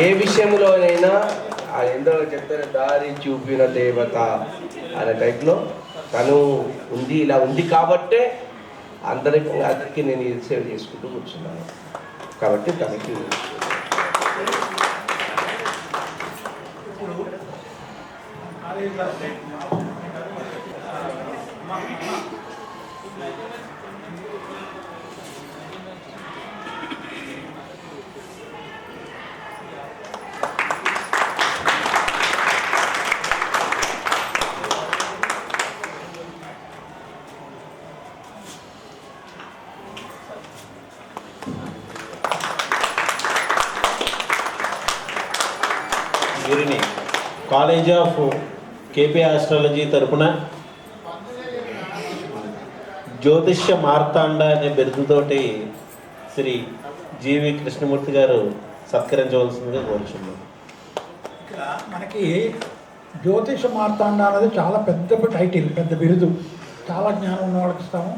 ఏ విషయంలోనైనా ఎందులో చెప్తారు, దారి చూపిన దేవత అనే టైప్లో తను ఉంది. ఇలా ఉంది కాబట్టే అందరికీ నేను ఇది సేవ్ చేసుకుంటూ కూర్చున్నాను. కాబట్టి తనకి వీరిని కాలేజ్ ఆఫ్ కేపీ ఆస్ట్రాలజీ తరపున జ్యోతిష్య మార్తాండ అనే బిరుదుతోటి శ్రీ జీవి కృష్ణమూర్తి గారు సత్కరించవలసిందిగా కోరుచున్నాం. ఇక్కడ మనకి జ్యోతిష మార్తాండ అనేది చాలా పెద్ద టైటిల్, పెద్ద బిరుదు, చాలా జ్ఞానం ఉన్న వాళ్ళకి ఇస్తాము.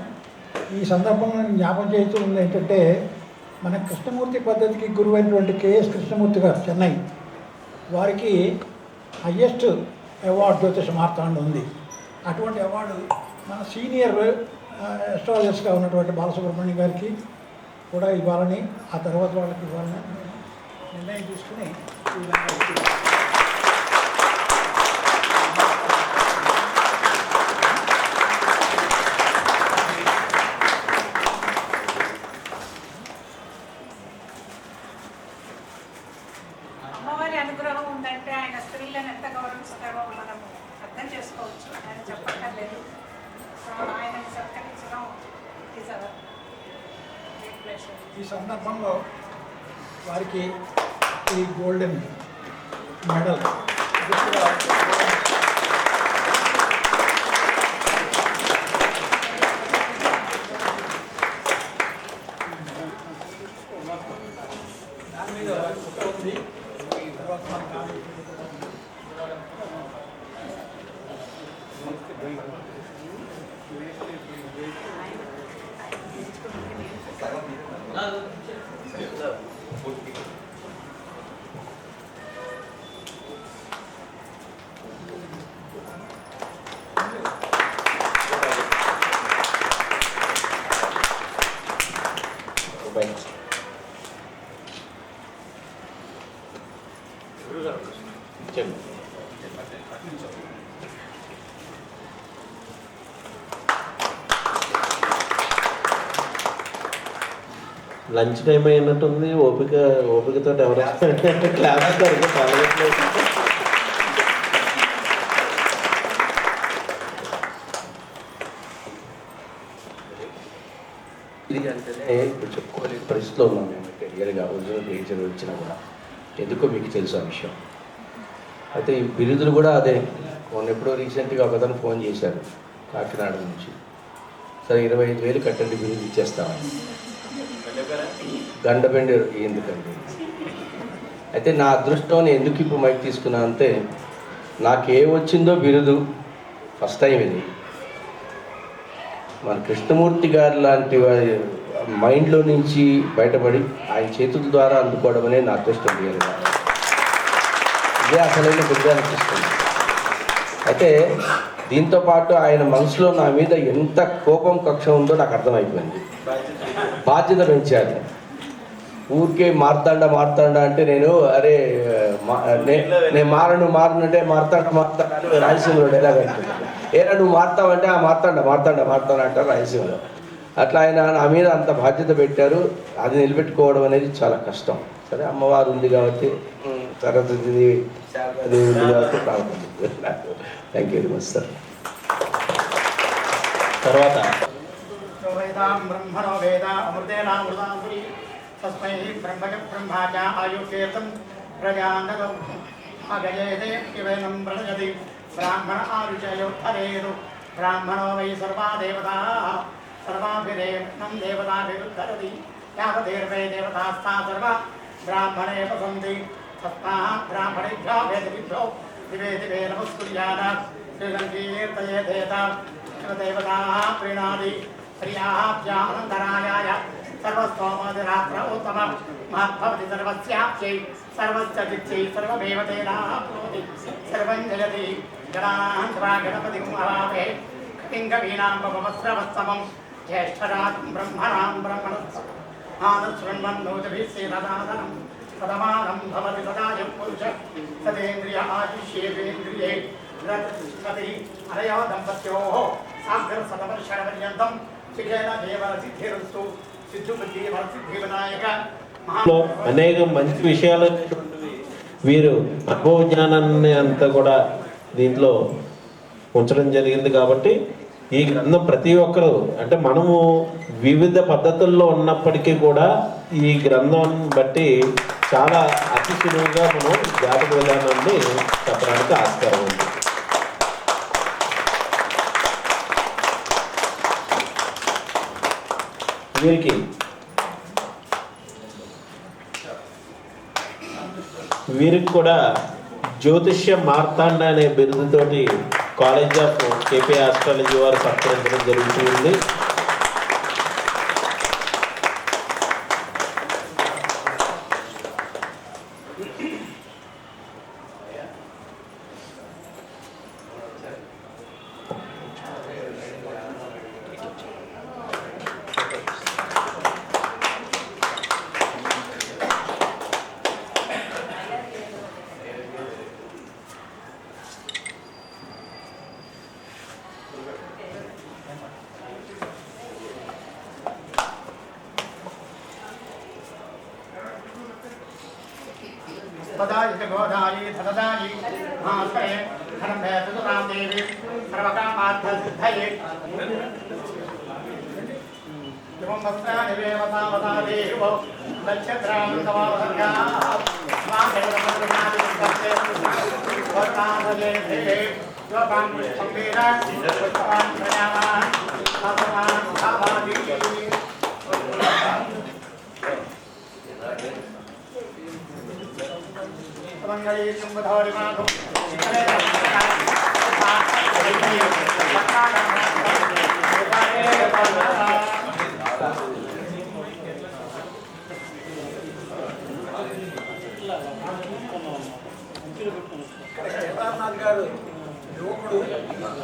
ఈ సందర్భంలో నేను జ్ఞాపకం చేస్తూ ఉంది ఏంటంటే, మన కృష్ణమూర్తి పద్ధతికి గురువైనటువంటి కేఎస్ కృష్ణమూర్తి గారు చెన్నై, వారికి హయ్యెస్ట్ అవార్డు జ్యోతిష మార్తాండ ఉంది. అటువంటి అవార్డు మన సీనియర్ అస్ట్రాలజర్స్గా ఉన్నటువంటి బాలసుబ్రహ్మణ్యం గారికి కూడా ఇవ్వాలని, ఆ తర్వాత వాళ్ళకి ఇవ్వాలని నిర్ణయం తీసుకుని అమ్మవారి అనుగ్రహం ఉందంటే ఆయన స్త్రీలను ఎంత గౌరవిస్తారో మనము అర్థం చేసుకోవచ్చు. ఆయన చెప్పక్కర్లేదు. ఆయనని సత్కరించడం ఈజ్ అవర్ గ్రేట్ ప్లెజర్. ఈ సందర్భంలో వారికి ఈ గోల్డెన్ మెడల్ దాని మీద ఉంది. తర్వాత లంచ్ టైం అయినట్టుంది. ఓపికతో ఎవరు క్లాస్ ఇది అంటేనే ఇప్పుడు చెప్పుకోలేని పరిస్థితిలో ఉన్నాం మేము రియల్గా. ఒరిజినల్ టీచర్ వచ్చినా కూడా ఎందుకో మీకు తెలుసు ఆ విషయం. అయితే ఈ బిరుదులు కూడా అదే. మొన్న ఎప్పుడో రీసెంట్గా ఒకతను ఫోన్ చేశారు కాకినాడ నుంచి, సరే 25,000 కట్టండి బిరుదు ఇచ్చేస్తామని. గండబెండి ఎందుకండి. అయితే నా అదృష్టం నేను ఎందుకు ఇప్పుడు మైక్ తీసుకున్నా అంటే, నాకే వచ్చిందో బిరుదు ఫస్ట్ టైం ఇది. మన కృష్ణమూర్తి గారు లాంటి మైండ్లో నుంచి బయటపడి ఆయన చేతుల ద్వారా అందుకోవడం అనేది నా అదృష్టం. రియల్గా ఇదే అసలైన బిరుదు అనిపిస్తుంది. అయితే దీంతోపాటు ఆయన మనసులో నా మీద ఎంత కోపం కక్ష ఉందో నాకు అర్థమైపోయింది. బాధ్యత పెంచారు. ఊరికే మార్తాండ అంటే నేను అరే నేను మారను అంటే మార్తాండ రాయలసీమలో డైలాగ్ అంటున్నాను. ఏరా నువ్వు మారుతావంటే ఆ మార్తాండ అంటారు రాయలసీమలో. అట్లా ఆయన నా మీద అంత బాధ్యత పెట్టారు. అది నిలబెట్టుకోవడం అనేది చాలా కష్టం. సరే అమ్మవారు ఉంది కాబట్టి, సరస్వతి అది ఉంది కాబట్టి ప్రారంభించింది నాకు. Thank you very much sir. తర్వాత బ్రహ్మణో వేద అమృతేనామృతాంబురి తస్మై బ్రహ్మజ ఆయుకేతం ప్రజానగం అగజేదే శివేనం ప్రణయతి బ్రాహ్మణ ఆరుషయోత్తరేరు బ్రాహ్మణో వై సర్వా దేవతా సర్వాభిరేవం దేవతాభిరుద్ధరతి యావదేర్వై దేవతాస్తా సర్వ బ్రాహ్మణే వసంతి తస్మాః బ్రాహ్మణేభ్యో వేదవిభ్యో దివే దివే నమస్కుర్యాద శ్రీలంకీర్తయేదేత దేవతాః ప్రీణాది ప్రియాభ్యానంతరాయాయ सर्वस्तोमोदिरात्र उत्तम महद्भवति सर्वस्याप्यै सर्वस्य जित्यै सर्वमेव तेनाप्नोति सर्वं जयति गणान् त्वा गणपतिं अवावे कपिङ्गवीनां भवस्रवस्तमं ज्येष्ठराजं ब्रह्मणां ब्रह्मणस्पतिम् आनशृण्वन्नोतिभिः सेनदानम् पदमानं भवति सदायं पुरुषः सदेन्द्रिय आयुष्येन्द्रिये रतिः अनया दम्पत्योः साग्रशतवर्षपर्यन्तं सुखेन देवसिद्धिरस्तु सिद्धुबुद्धिवरसिद्धिविनायक అనేక మంచి విషయాలు వీరు అనుభవ జ్ఞానాన్ని అంతా కూడా దీంట్లో ఉంచడం జరిగింది. కాబట్టి ఈ గ్రంథం ప్రతి ఒక్కరు అంటే మనము వివిధ పద్ధతుల్లో ఉన్నప్పటికీ కూడా ఈ గ్రంథం బట్టి చాలా అతి సులువుగా మనం జాతక విధానాన్ని చెప్పడానికి ఆస్కారం ఉంది. వీరికి కూడా జ్యోతిష్య మార్తాండ అనే బిరుదుతోటి కాలేజ్ ఆఫ్ కేపీ ఆస్ట్రాలజీ వారు సత్కరించడం జరుగుతుంది. पदायि गोदायि धनदायि महाश्रये धनम्भे सुतरां देवी सर्वकामार्थसिद्धये एवं भक्तानि देवतावता देवो नक्षत्रां तवावसर्गाः स्वामेवमन्त्रनादिकर्ते भक्ताभये देवे योगां पुष्पं वेद पुष्पवान् प्रजावान् साधवान् भावादि मंगले शुंभधौरि माधो కేదార్నాథ్ గారు యువకుడు,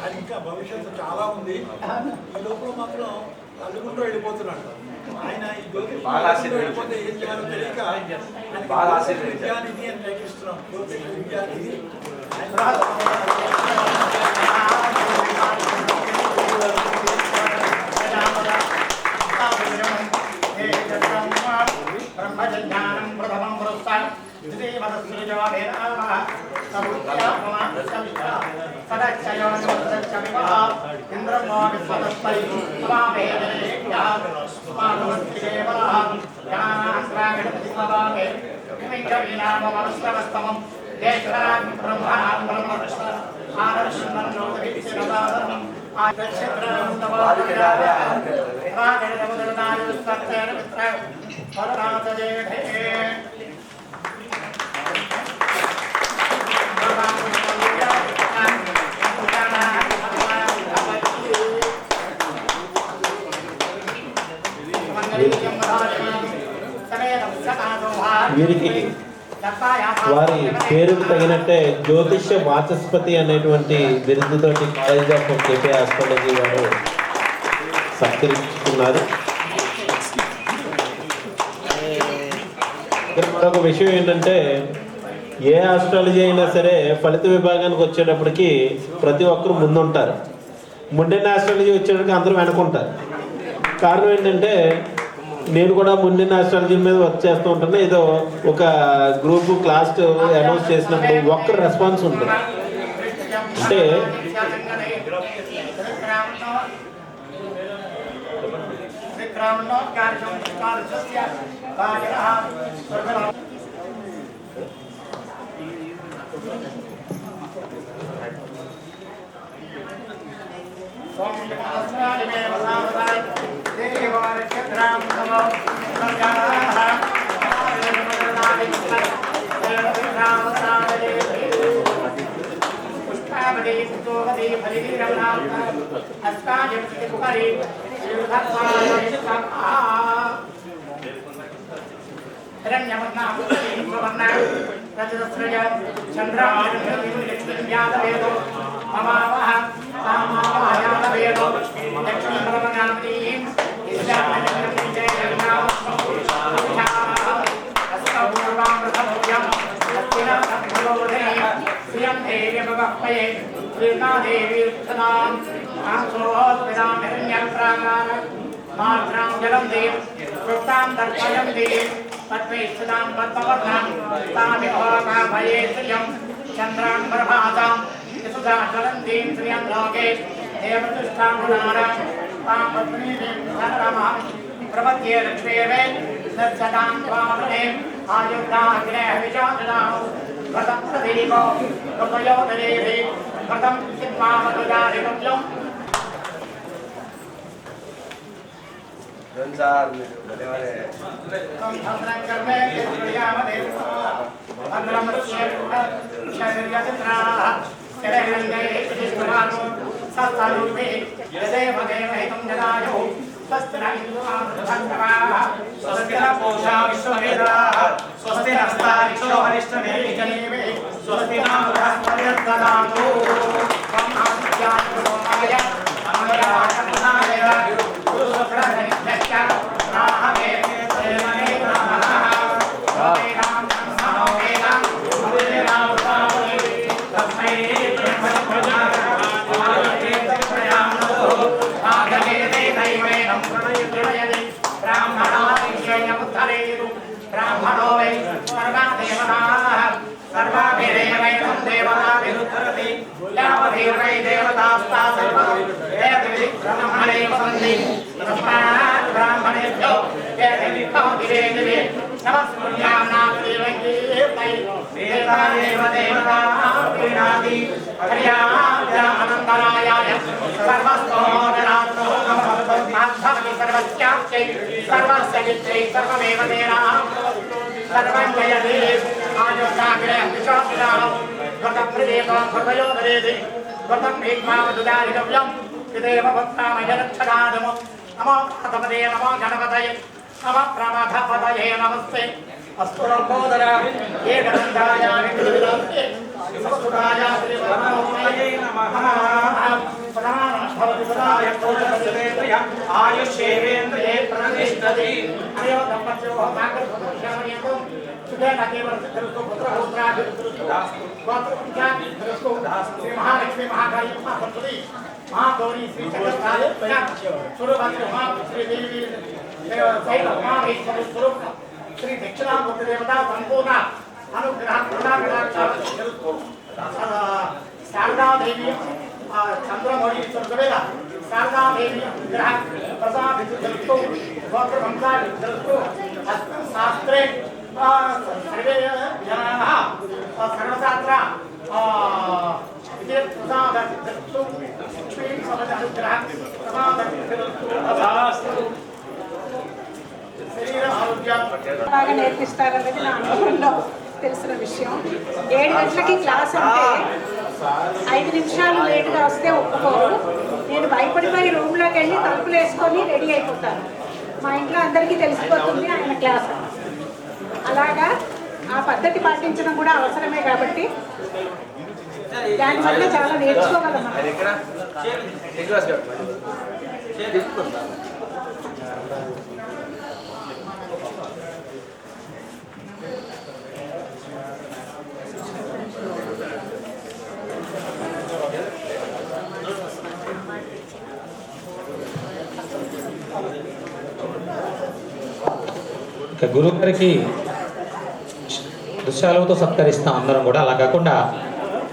ఆయన ఇంకా భవిష్యత్తు చాలా ఉంది. ఈ లోపల మాత్రం అల్లుకుంటూ వెళ్ళిపోతున్నాడు. ఆయన ఈ జ్యోతిష్ వెళ్ళిపోతే ఏం చేయాలో తెలియక విద్యానిధి అని ప్రకటిస్తున్నాం. జ్యోతిష్ విద్యానిధి ब्रह्मज्ञानं प्रथमं पुरस्तात् द्वितीयमदस्सृजवादेनामः सदक्षयोनिमदक्षमिवः इन्द्रं वा विश्वतस्मै समावेदेभ्यः मानवस्तिदेवः ज्ञानास्त्रागणपतिमवामे किमिङ्गवीनामवनस्रवस्तमं ज्येष्ठराजं ब्रह्मणां ब्रह्मविष्णुः आदर्शन्नोदभिक्षिरदाधर्मम् आदर्शत्रं तवादिरागणमुदरदायुस्तत्तेन मित्र वरदातजेधे వీరికి వారి పేరుకు తగినట్టే జ్యోతిష్య వాచస్పతి అనేటువంటి బిరుదుతోటి కాలేజ్ ఆఫ్ కేపీ ఆస్ట్రాలజీ వారు సత్కరించుకున్నారు. మరొక విషయం ఏంటంటే ఏ ఆస్ట్రాలజీ అయినా సరే ఫలిత విభాగానికి వచ్చేటప్పటికి ప్రతి ఒక్కరు ముందుంటారు. ముండిన ఆస్ట్రాలజీ వచ్చేటప్పటికి అందరూ వెనుకుంటారు. కారణం ఏంటంటే నేను కూడా ముండిన ఆస్ట్రాలజీ మీద వర్క్ చేస్తూ ఉంటాను. ఏదో ఒక గ్రూప్ క్లాస్ అనౌన్స్ చేసినప్పుడు ఒక్కరు రెస్పాన్స్ ఉంటుంది. అంటే हिरण्यवर्णाभूतलीं सुवर्णां रजतस्रजं चन्द्रां ममावः तामावयादवेदो लक्ष्मीपरमनाम्नीं श्रियं देव्यभवक्पये श्रीकादेवी उत्तरां आंसोऽस्मिनां हिरण्यप्राणां मात्रां जलं देव कृतां दर्पयं देव पद्मे स्थितां पद्मवर्णां तामिहोकामये श्रियं चन्द्रां प्रभातां यशुधा ज्वलन्तीं श्रियं लोके देवतिष्ठां गुणानां तां पद्मीं धनरमां प्रपद्ये लक्ष्मीवे नर्चतां त्वामृणे आयुर्दाग्ने विजातदां व्रतं प्रदीपो कृपयोदरेभि व्रतं सिद्धामधुजारिवव्यम् स्वस्ति नस्तारिक्षो वरिष्ठमेजनेवे स्वस्ति नाम बृहस्पतिर्ददातु ब्रह्मादित्याय अमराय गुरुशुक्रनित्यश्च नाहमे देवने नमः वेदां समवेदां वेदां तस्मै ब्राह्मणो वै सर्वा देवताः सर्वाभिरेवैनं देवताभिरुद्धरति यावधीर्वै देवतास्ता सर्वा ब्रह्मणे वसन्ति तस्मात् ब्राह्मणेभ्यो यदितो दिवे दिवे नमस्कुर्यां नामदेवैर्वै देवतादेव देवताः प्रीणाति हर्याभ्यामनन्दनायाय सर्वस्तोदनात्रो माधवि सर्वस्याप्त्यै सर्वस्य वित्रै सर्वमेव तेनाः सर्वं जयते आयुर्दाग्रे विश्वासिनाः व्रतप्रदेवो हृदयोदरेति व्रतं भीष्मावदुदारिगव्यं पितेव भक्तामयरक्षदादमो नमो पातपदे नमो गणपतये नमः प्रमथपतये नमस्ते अस्तु लम्बोदरा एकदन्ताय विष्णुविदास्ते सत्सुराय श्रीवरमोहये नमः प्रधानं भवति सदाय कोशस्य आयुष्येवेन्द्रिये प्रतिष्ठति अयो दम्पत्योः मार्गदर्शनमयन्तु सुखेन केवलसिद्धरस्तु पुत्रपौत्राभिवृद्धिरस्तु गोत्रपुत्राभिवृद्धिरस्तु श्रीमहालक्ष्मी महाकाली महासरस्वती महागौरी श्रीचक्रस्थाय सुरभद्र उमा श्रीदेवी सैल उमामेश्वरी स्वरूप श्री दक्षिणामूर्ति देवता संपूर्ण अनुग्रह करुणाकटाक्षास्तु शारदा देवी चंद्रमौळीश्वर समेत शारदा देवी अनुग्रह प्रसादितस्तु गोत्र वंशाभिवृद्धिरस्तु अस्मिन् शास्त्रे सर्वे जनाः सर्वशास्त्र प्रसादितस्तु लक्ष्मी समद अनुग्रह प्रसादितस्तु బాగా నేర్పిస్తారనేది నా అనుభవంలో తెలిసిన విషయం. 7 గంటలకి క్లాస్ అంటే 5 నిమిషాలు లేట్గా వస్తే ఒప్పుకోరు. నేను భయపడిపోయి రూమ్లోకి వెళ్ళి తలుపులు వేసుకొని రెడీ అయిపోతాను. మా ఇంట్లో అందరికీ తెలిసిపోతుంది ఆయన క్లాస్. అలాగా ఆ పద్ధతి పాటించడం కూడా అవసరమే కాబట్టి దానివల్ల చాలా నేర్చుకోగలం. గురువు గారికి దృశ్యాలతో సత్కరిస్తాం అందరం కూడా. అలా కాకుండా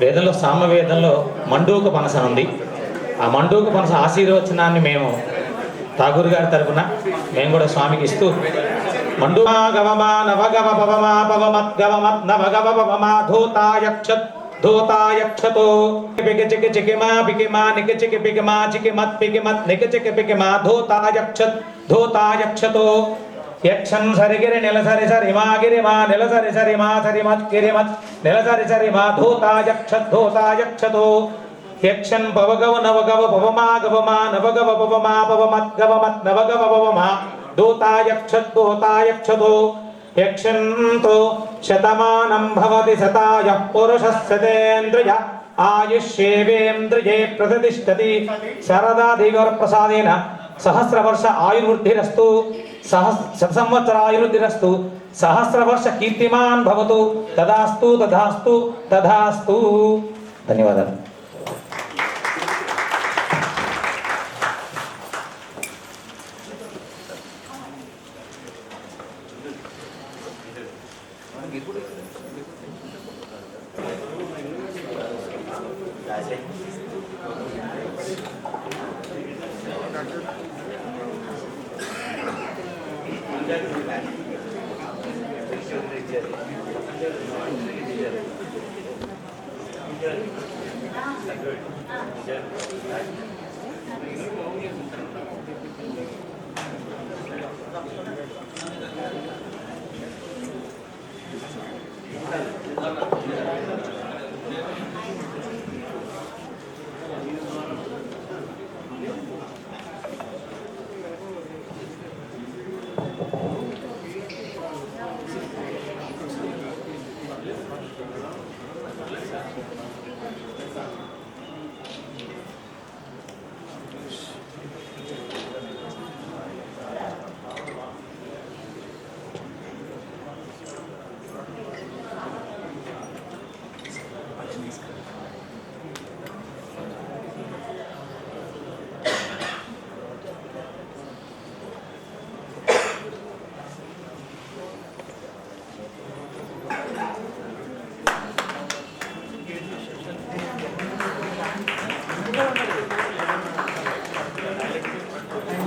వేదంలో సామవేదంలో మండూక పనస ఉంది. ఆ మండూక పనస ఆశీర్వచనాన్ని మేము ఠాగూర్ గారి తరపున మేము కూడా స్వామికి ఇస్తూ మండూమా గవమా నవగవ పవమా పవమత్ గవమత్ నవగవ పవమా ధూతాయక్షత్ ధూతాయక్షతో పికి చికి చికిమా పికిమా నికి చికి పికిమా చికిమత్ పికిమత్ నికి చికి పికిమా ధూతాయక్షత్ ధూతాయక్షతో యక్షం సరిగిరి నెలసరి సరిమా గిరిమా నెలసరి సరిమా సరిమత్ గిరిమత్ నెలసరి సరిమా ధూతాయక్షత్ ధూతాయక్షతో యక్షన్ పవగవ నవగవ పవమా గవమా నవగవ పవమా పవమత్ గవమత్ నవగవ పవమా ధూతాయక్షత్ ధూతాయక్షతో యక్షంతో శతమానం భవతి శతాయః పురుషస్యతేంద్రియ ఆయుష్యేవేంద్రియే ప్రతిష్టతి శారదాదేవివరప్రసాదేన సహస్రవర్ష ఆయుర్వృద్ధిరస్తు శతసంవత్సరాయుర్వృద్ధిరస్తు సహస్రవర్ష కీర్తిమాన్ భవతు తదాస్తు తదాస్తు తదాస్తు. ధన్యవాదాలు.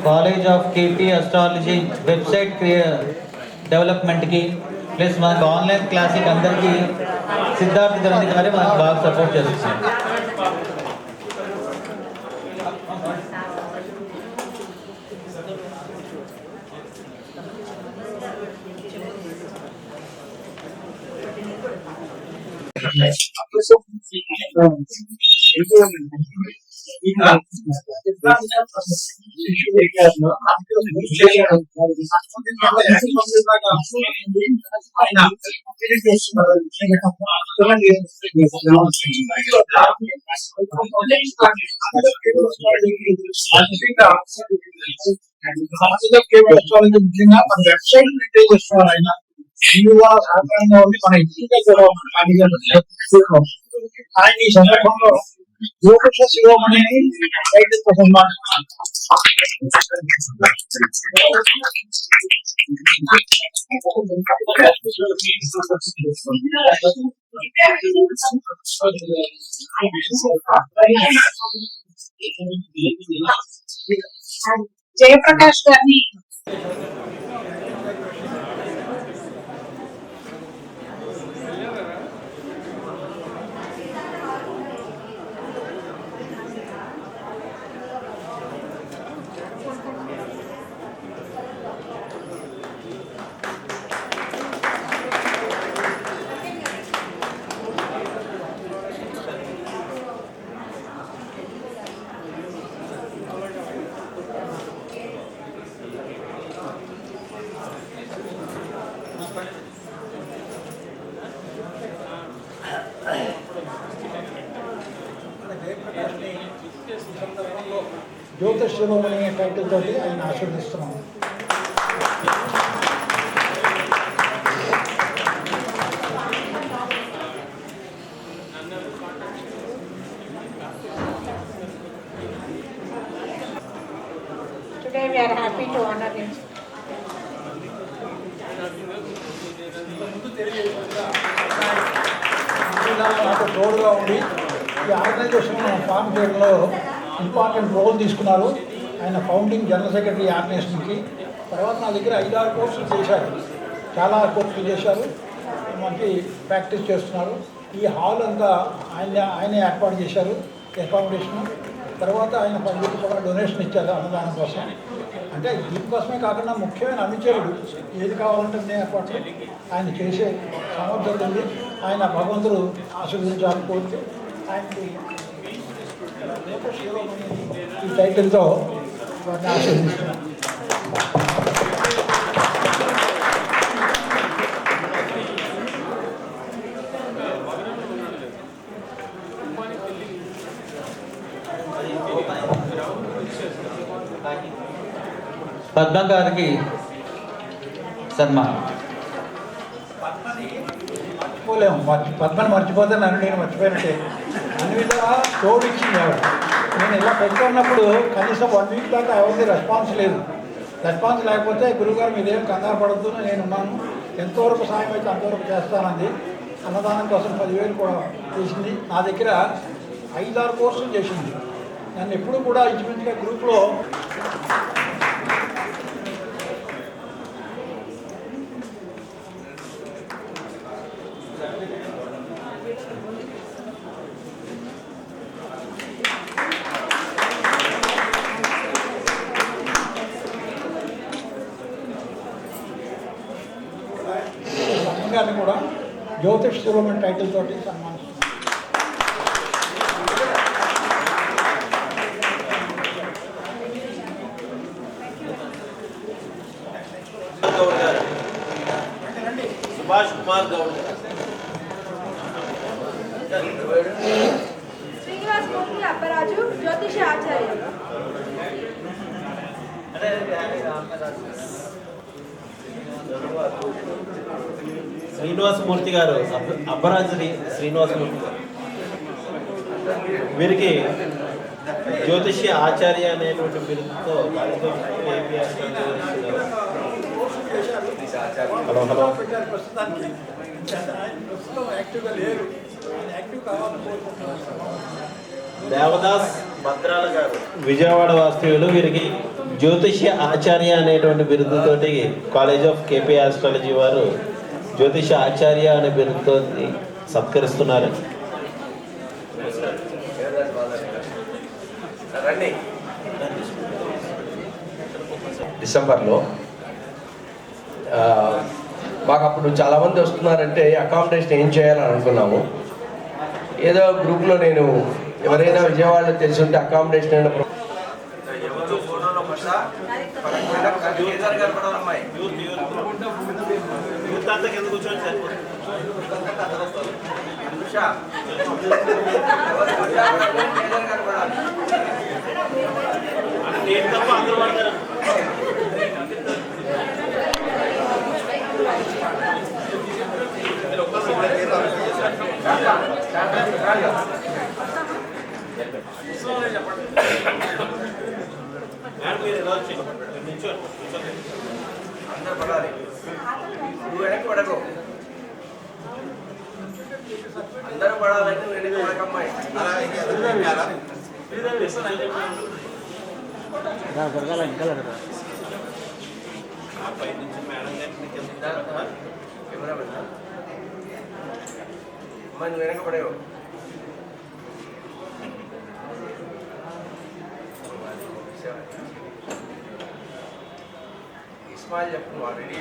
College of KP astrology website డెవలప్మెంట్కి ప్లస్ మనకు ఆన్లైన్ క్లాసిక్ అందరికీ సిద్ధార్థ ధరణి గారే మనకు బాగా సపోర్ట్ చేస్తున్నారు. ఆయన ఈ సందర్భంలో జ్యోతిష శిరోమణిని టైటిల్ కోసం జయప్రకాష్ గారిని జ్యోతిష శిరోమణి అనే టైటిల్ తోటి ఆయన ఆశీర్వదిస్తున్నాము. Today we are happy to honor him. నాకు తోడుగా ఉండి ఈ ఆర్గనైజేషన్ ఫామ్ చేయడంలో ఇంపార్టెంట్ రోల్ తీసుకున్నారు. ఆయన ఫౌండింగ్ జనరల్ సెక్రటరీ ఆర్గనైజేషన్కి. తర్వాత నా దగ్గర 5-6 కోర్సులు చేశారు, కోర్సులు చేశారు, మంచి ప్రాక్టీస్ చేస్తున్నారు. ఈ హాల్ అంతా ఆయనే ఏర్పాటు చేశారు, అకామిడేషన్. తర్వాత ఆయన 10,000 కూడా డొనేషన్ ఇచ్చారు అన్నదానం కోసం. అంటే దీనికోసమే కాకుండా ముఖ్యమైన అనుచరుడు ఏది కావాలంటే నేను ఏర్పాటు ఆయన చేసే సామర్థ్యం ఉంది. ఆయన భగవంతుడు ఆశీర్వదించాలని కోరుతూ ఆయనకి ఈ టైటిల్తో వారిని ఆశీర్వదిస్తున్నాను. పద్మ గారికి సన్మానం. మర్చిపోలేము, పద్మని మర్చిపోతే నన్ను నేను మర్చిపోయినట్టే. అన్ని విధాలా తోడు ఇచ్చింది ఆవిడ. నేను ఇలా పెట్టుకున్నప్పుడు కనీసం 1 వీక్ దాకా ఎవరిది రెస్పాన్స్ లేదు. రెస్పాన్స్ లేకపోతే గురువుగారు మీదేం కంగారు పడద్దు, నేను ఉన్నాను, ఎంతవరకు సాయం అయితే అంతవరకు చేస్తానంది. అన్నదానం కోసం 10,000 కూడా చేసింది. నా దగ్గర 5-6 కోర్సులు చేసింది. నన్ను ఎప్పుడు కూడా ఇంచుమించుగా గ్రూప్లో గారిని కూడా జ్యోతిష్ సుబ్రహ్మణ్యం టైటిల్ తోటి సన్మానిస్తున్నాను. సుభాష్ కుమార్ గౌడ్ శ్రీనివాస్ మూర్తి అప్పరాజు జ్యోతిష ఆచార్య. శ్రీనివాసమూర్తి గారు, అబ్బరాజు శ్రీనివాసమూర్తి గారు. వీరికి జ్యోతిష్య ఆచార్య అనేటువంటి బిరుదుతో హలో హలో ప్రస్తుతానికి ప్రస్తుతం యాక్టివ్గా లేరు, యాక్టివ్ కావాలని కోరుకుంటున్నాను. దేవదాస్ భద్రాల గారు విజయవాడ వాస్తవ్యులు. వీరికి జ్యోతిష్య ఆచార్య అనేటువంటి బిరుదుతోటి కాలేజ్ ఆఫ్ కేపీ ఆస్ట్రాలజీ వారు జ్యోతిష ఆచార్య అనే బిరుదుతో సత్కరిస్తున్నారు. డిసెంబర్లో మాకు అప్పుడు చాలామంది వస్తున్నారంటే అకామిడేషన్ ఏం చేయాలని అనుకున్నాము. ఏదో గ్రూప్లో నేను ఎవరైనా విజయవాడలో తెలిసి ఉంటే అకామిడేషన్ అయిన అందరూ పడాలి, నువ్వు వెనక్కి పడకు, అందరూ పడాలంటే నువ్వు వెనక్కి పడకమ్మాయి. అమ్మాయి నువ్వు వెనక్కి పడేవు. ఇస్మాయిల్ చెప్పు, నువ్వు ఆల్రెడీ